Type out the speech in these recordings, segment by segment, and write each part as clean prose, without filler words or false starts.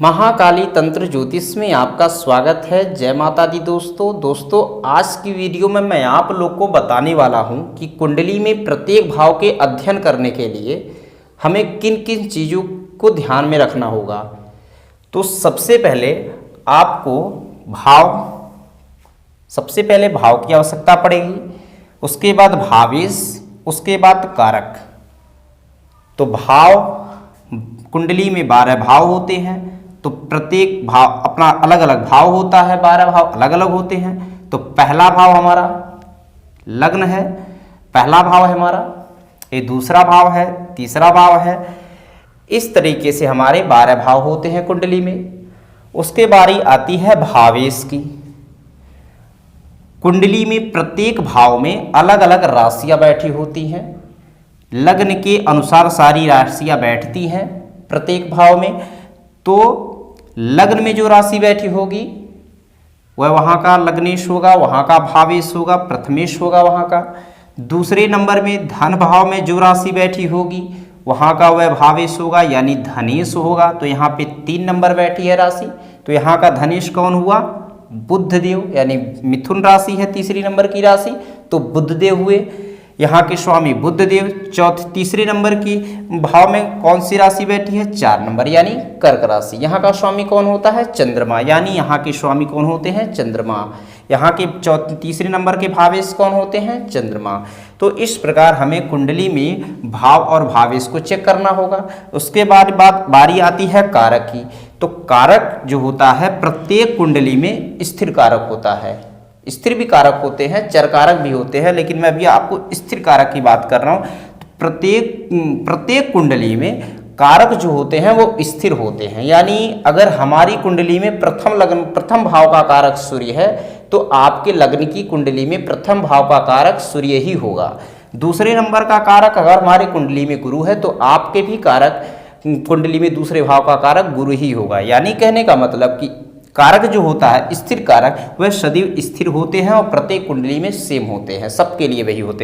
महाकाली तंत्र ज्योतिष में आपका स्वागत है। जय माता दी दोस्तों आज की वीडियो में मैं आप लोग को बताने वाला हूं कि कुंडली में प्रत्येक भाव के अध्ययन करने के लिए हमें किन किन चीज़ों को ध्यान में रखना होगा। तो सबसे पहले भाव की आवश्यकता पड़ेगी, उसके बाद भावेश, उसके बाद कारक। तो भाव कुंडली में 12 भाव होते हैं, तो प्रत्येक भाव अपना अलग अलग भाव होता है, 12 भाव अलग अलग होते हैं। तो पहला भाव हमारा लग्न है, पहला भाव है हमारा, ये दूसरा भाव है, तीसरा भाव है। इस तरीके से हमारे 12 भाव होते हैं कुंडली में। उसके बारी आती है भावेश की। कुंडली में प्रत्येक भाव में अलग अलग राशियां बैठी होती हैं, लग्न के अनुसार सारी राशियां बैठती हैं प्रत्येक भाव में। तो लग्न में जो राशि बैठी होगी वह वहाँ का लग्नेश होगा, वहाँ का भावेश होगा, प्रथमेश होगा वहाँ का। दूसरे नंबर में धन भाव में जो राशि बैठी होगी वहाँ का वह भावेश होगा यानी धनेश होगा। तो यहाँ पे 3 नंबर बैठी है राशि, तो यहाँ का धनेश कौन हुआ? बुध देव, यानी मिथुन राशि है तीसरी नंबर की राशि, तो बुध देव हुए। यहाँ के स्वामी बुध देव। तीसरे नंबर की भाव में कौन सी राशि बैठी है? 4 नंबर यानी कर्क राशि। यहाँ का स्वामी कौन होता है? चंद्रमा, यानी यहाँ के स्वामी कौन होते हैं? चंद्रमा। यहाँ के तीसरे नंबर के भावेश कौन होते हैं? चंद्रमा। तो इस प्रकार हमें कुंडली में भाव और भावेश को चेक करना होगा। उसके बाद बारी आती है कारक की। तो कारक जो होता है प्रत्येक कुंडली में स्थिर कारक होता है। स्थिर भी कारक होते हैं, चर कारक भी होते हैं, लेकिन मैं अभी आपको स्थिर कारक की बात कर रहा हूँ। प्रत्येक कुंडली में कारक जो होते हैं वो स्थिर होते हैं। यानी अगर हमारी कुंडली में प्रथम भाव का कारक सूर्य है तो आपके लग्न की कुंडली में प्रथम भाव का कारक सूर्य ही होगा। दूसरे नंबर का कारक अगर हमारी कुंडली में गुरु है तो आपके भी कारक कुंडली में दूसरे भाव का कारक गुरु ही होगा। यानी कहने का मतलब कि कारक जो होता है स्थिर कारक वह सदैव स्थिर होते हैं और प्रत्येक कुंडली में सेम होते हैं, सबके लिए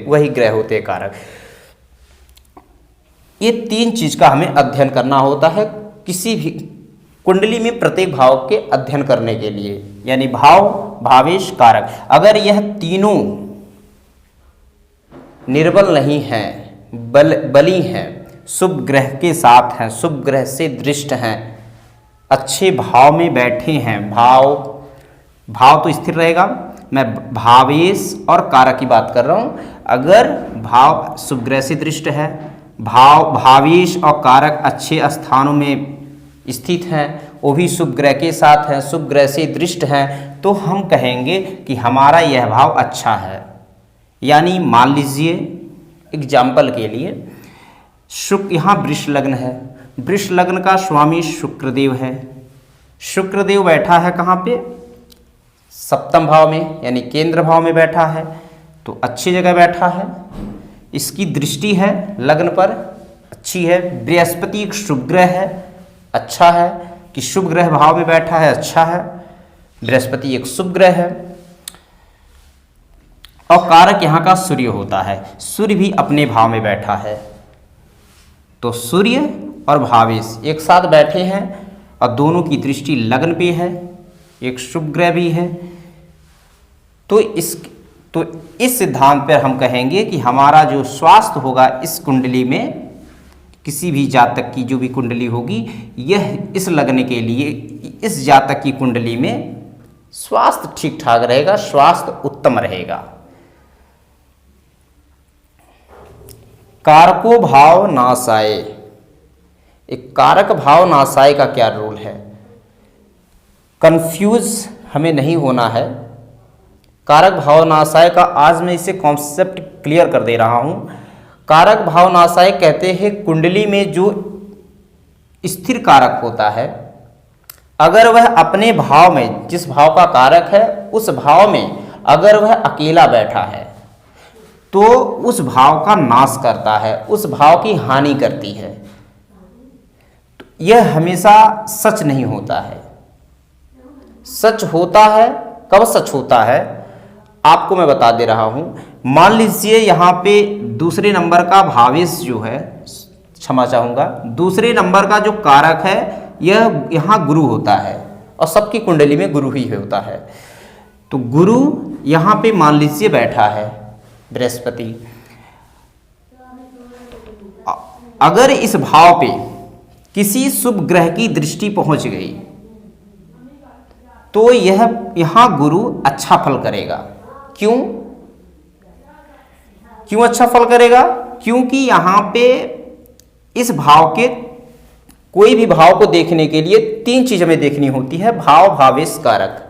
वही ग्रह होते हैं कारक। ये 3 चीज का हमें अध्ययन करना होता है किसी भी कुंडली में प्रत्येक भाव के अध्ययन करने के लिए, यानी भाव, भावेश, कारक। अगर यह तीनों निर्बल नहीं हैं, बली हैं, शुभ ग्रह के साथ हैं, शुभ ग्रह से दृष्ट हैं, अच्छे भाव में बैठे हैं, भाव तो स्थिर रहेगा। मैं भावेश और कारक की बात कर रहा हूं। अगर भाव शुभ ग्रह से दृष्ट है, भावेश और कारक अच्छे स्थानों में स्थित हैं, वो भी शुभ ग्रह के साथ हैं, शुभ ग्रह से दृष्ट हैं, तो हम कहेंगे कि हमारा यह भाव अच्छा है। यानी मान लीजिए एग्जाम्पल के लिए शुक्र, यहाँ वृष लग्न है, वृष लग्न का स्वामी शुक्रदेव है। शुक्रदेव बैठा है कहाँ पे? सप्तम भाव में, यानी केंद्र भाव में बैठा है, तो अच्छी जगह बैठा है। इसकी दृष्टि है लग्न पर, अच्छी है। बृहस्पति एक शुभ ग्रह है, अच्छा है कि शुभ ग्रह भाव में बैठा है, अच्छा है। बृहस्पति एक शुभ ग्रह है। और कारक यहाँ का सूर्य होता है, सूर्य भी अपने भाव में बैठा है। तो सूर्य और भावेश एक साथ बैठे हैं और दोनों की दृष्टि लग्न पे है, एक शुभ ग्रह भी है। तो इस सिद्धांत पर हम कहेंगे कि हमारा जो स्वास्थ्य होगा इस कुंडली में, किसी भी जातक की जो भी कुंडली होगी, यह इस लग्न के लिए इस जातक की कुंडली में स्वास्थ्य ठीक ठाक रहेगा, स्वास्थ्य उत्तम रहेगा। कारको भाव नाशाय। एक कारक भाव नाशाय का क्या रोल है? कंफ्यूज हमें नहीं होना है। कारक भाव नाशाय का आज मैं इसे कॉन्सेप्ट क्लियर कर दे रहा हूं। कारक भाव नाशाय कहते हैं कुंडली में जो स्थिर कारक होता है, अगर वह अपने भाव में, जिस भाव का कारक है उस भाव में अगर वह अकेला बैठा है तो उस भाव का नाश करता है, उस भाव की हानि करती है। तो यह हमेशा सच नहीं होता है। सच होता है, कब सच होता है आपको मैं बता दे रहा हूं। मान लीजिए यहाँ पे दूसरे नंबर का भावेश जो है, क्षमा चाहूँगा, दूसरे नंबर का जो कारक है यह यहाँ गुरु होता है और सबकी कुंडली में गुरु ही होता है। तो गुरु यहाँ पे मान लीजिए बैठा है बृहस्पति, अगर इस भाव पे किसी शुभ ग्रह की दृष्टि पहुंच गई तो यह यहां गुरु अच्छा फल करेगा। क्यों अच्छा फल करेगा? क्योंकि यहां पे इस भाव के कोई भी भाव को देखने के लिए 3 चीज हमें देखनी होती है, भाव, भावेश, कारक।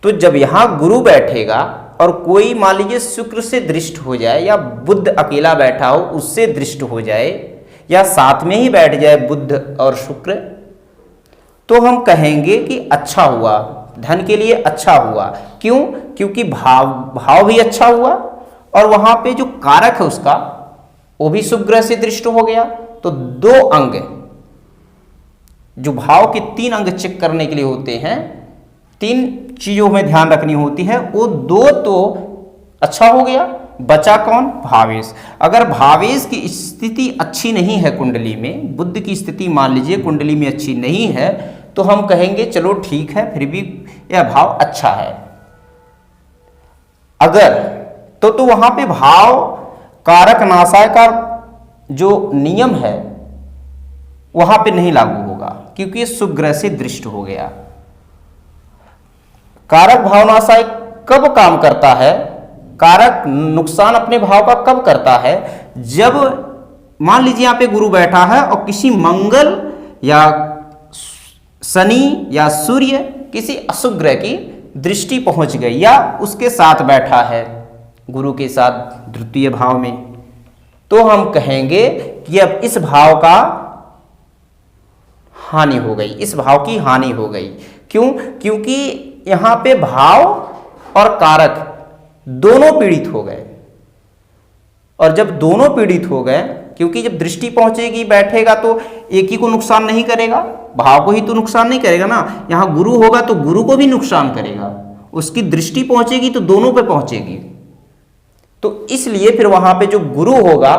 तो जब यहां गुरु बैठेगा और कोई मान लीजिए शुक्र से दृष्ट हो जाए या बुध अकेला बैठा हो उससे दृष्ट हो जाए या साथ में ही बैठ जाए बुध और शुक्र, तो हम कहेंगे कि अच्छा हुआ, धन के लिए अच्छा हुआ। क्यों? क्योंकि भाव भी अच्छा हुआ और वहां पे जो कारक है उसका वो भी शुभ ग्रह से दृष्ट हो गया। तो 2 अंग, जो भाव के 3 अंग चेक करने के लिए होते हैं, 3 चीजों में ध्यान रखनी होती है, वो 2 तो अच्छा हो गया, बचा कौन? भावेश। अगर भावेश की स्थिति अच्छी नहीं है कुंडली में, बुध की स्थिति मान लीजिए कुंडली में अच्छी नहीं है, तो हम कहेंगे चलो ठीक है, फिर भी यह भाव अच्छा है। अगर तो वहां पे भाव कारक नाशाय का जो नियम है वहां पे नहीं लागू होगा, क्योंकि ये शुभ ग्रह से दृष्ट हो गया। कारक भाव नाशाय कब काम करता है? कारक नुकसान अपने भाव का कब करता है? जब मान लीजिए यहां पे गुरु बैठा है और किसी मंगल या शनि या सूर्य किसी अशुभ ग्रह की दृष्टि पहुंच गई या उसके साथ बैठा है गुरु के साथ द्वितीय भाव में, तो हम कहेंगे कि अब इस भाव का हानि हो गई, इस भाव की हानि हो गई। क्यों? क्योंकि यहां पे भाव और कारक दोनों पीड़ित हो गए, और जब दोनों पीड़ित हो गए, क्योंकि जब दृष्टि पहुंचेगी बैठेगा तो एक ही को नुकसान नहीं करेगा, भाव को ही तो नुकसान नहीं करेगा ना। यहां गुरु होगा तो गुरु को भी नुकसान करेगा, उसकी दृष्टि पहुंचेगी तो दोनों पे पहुंचेगी। तो इसलिए फिर वहां पे जो गुरु होगा,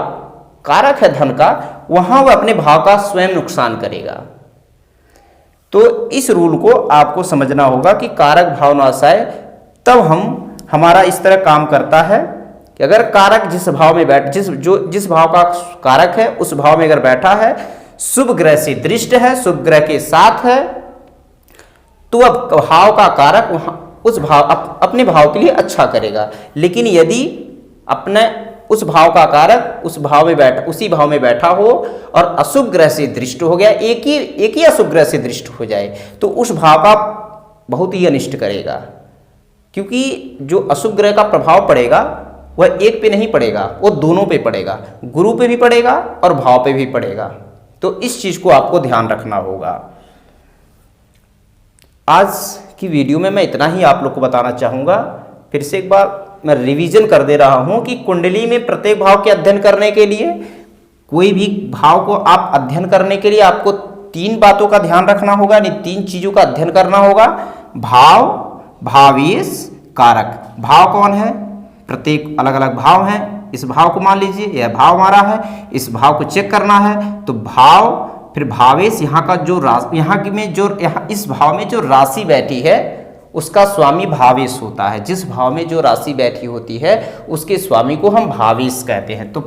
कारक है धन का, वहां वह अपने भाव का स्वयं नुकसान करेगा। तो इस रूल को आपको समझना होगा कि कारक भाव नाशाय तब हमारा इस तरह काम करता है कि अगर कारक जिस भाव में जिस भाव का कारक है उस भाव में अगर बैठा है, शुभ ग्रह से दृष्ट है, शुभ ग्रह के साथ है, तो अब भाव का कारक उस भाव अपने भाव के लिए अच्छा करेगा। लेकिन यदि अपने उस भाव का कारक उसी भाव में बैठा हो और अशुभ ग्रह से दृष्ट हो गया, एक ही अशुभ ग्रह से दृष्ट हो जाए, तो उस भाव का बहुत ही अनिष्ट करेगा। क्योंकि जो अशुभ ग्रह का प्रभाव पड़ेगा वह एक पे नहीं पड़ेगा, वो दोनों पे पड़ेगा, गुरु पे भी पड़ेगा और भाव पे भी पड़ेगा। तो इस चीज को आपको ध्यान रखना होगा। आज की वीडियो में मैं इतना ही आप लोग को बताना चाहूंगा। फिर से एक बार मैं रिवीजन कर दे रहा हूं कि कुंडली में प्रत्येक भाव के अध्ययन करने के लिए, कोई भी भाव को आप अध्ययन करने के लिए आपको 3 बातों का ध्यान रखना होगा, यानी 3 चीजों का अध्ययन करना होगा। भाव, भावेश, कारक। भाव कौन है? प्रत्येक अलग अलग भाव हैं। इस भाव को मान लीजिए यह भाव हमारा है, इस भाव को चेक करना है। तो भाव, फिर भावेश, यहाँ का जो इस भाव में जो राशि बैठी है उसका स्वामी भावेश होता है। जिस भाव में जो राशि बैठी होती है उसके स्वामी को हम भावेश कहते हैं। तो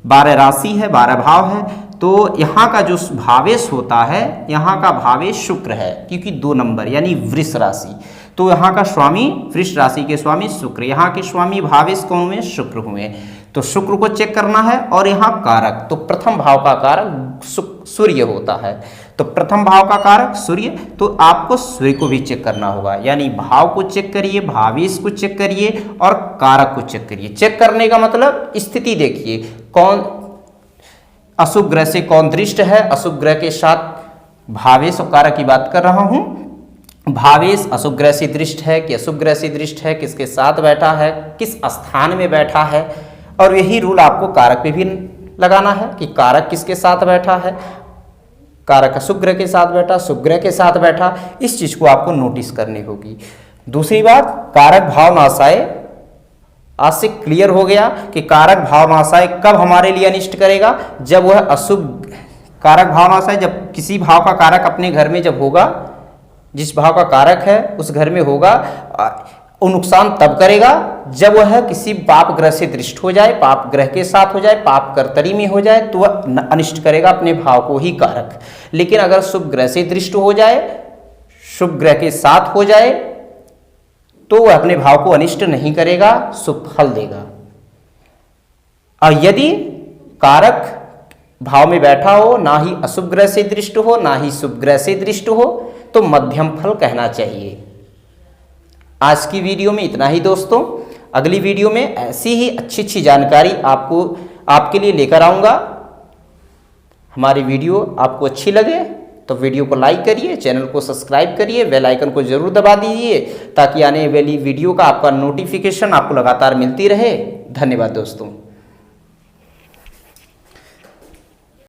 12 राशि है, 12 भाव है। तो यहाँ का जो भावेश होता है, यहाँ का भावेश शुक्र है, क्योंकि 2 नंबर यानी वृष राशि। तो यहाँ का स्वामी, वृष राशि के स्वामी शुक्र, यहाँ के स्वामी भावेश कौन हुए? शुक्र हुए। तो शुक्र को चेक करना है। और यहाँ कारक, तो प्रथम भाव का कारक सूर्य होता है। तो प्रथम भाव का कारक सूर्य, तो आपको सूर्य को भी चेक करना होगा। यानी भाव को चेक करिए, भावेश को चेक करिए और कारक को चेक करिए। चेक करने का मतलब स्थिति देखिए, कौन अशुभ ग्रह से कौन दृष्ट है, अशुभ ग्रह के साथ भावेश और कारक की बात कर रहा हूं। भावेश अशुभ ग्रह से दृष्ट है कि अशुभ ग्रह से दृष्ट है, किसके साथ बैठा है, किस स्थान में बैठा है। और यही रूल आपको कारक पे भी लगाना है कि कारक किसके साथ बैठा है। कारक अशुभ ग्रह के साथ बैठा, शुभ ग्रह के साथ बैठा, इस चीज को आपको नोटिस करनी होगी। दूसरी बात, कारक भाव नाशाय, आज से क्लियर हो गया कि कारक भाव नाशाय कब हमारे लिए अनिष्ट करेगा? जब वह अशुभ कारक भावनाशय जब किसी भाव का कारक अपने घर में जब होगा, जिस भाव का कारक है उस घर में होगा, वो नुकसान तब करेगा जब वह किसी पाप ग्रह से दृष्ट हो जाए, पाप ग्रह के साथ हो जाए, पाप कर्तरी में हो जाए, तो वह अनिष्ट करेगा अपने भाव को ही कारक। लेकिन अगर शुभ ग्रह से दृष्ट हो जाए, शुभ ग्रह के साथ हो जाए, तो वह अपने भाव को अनिष्ट नहीं करेगा, शुभ फल देगा। और यदि कारक भाव में बैठा हो, ना ही अशुभ ग्रह से दृष्ट हो, ना ही शुभ ग्रह से दृष्ट हो, तो मध्यम फल कहना चाहिए। आज की वीडियो में इतना ही दोस्तों। अगली वीडियो में ऐसी ही अच्छी जानकारी आपके लिए लेकर आऊँगा। हमारी वीडियो आपको अच्छी लगे तो वीडियो को लाइक करिए, चैनल को सब्सक्राइब करिए, बेल आइकन को जरूर दबा दीजिए ताकि आने वाली वीडियो का आपका नोटिफिकेशन आपको लगातार मिलती रहे। धन्यवाद दोस्तों।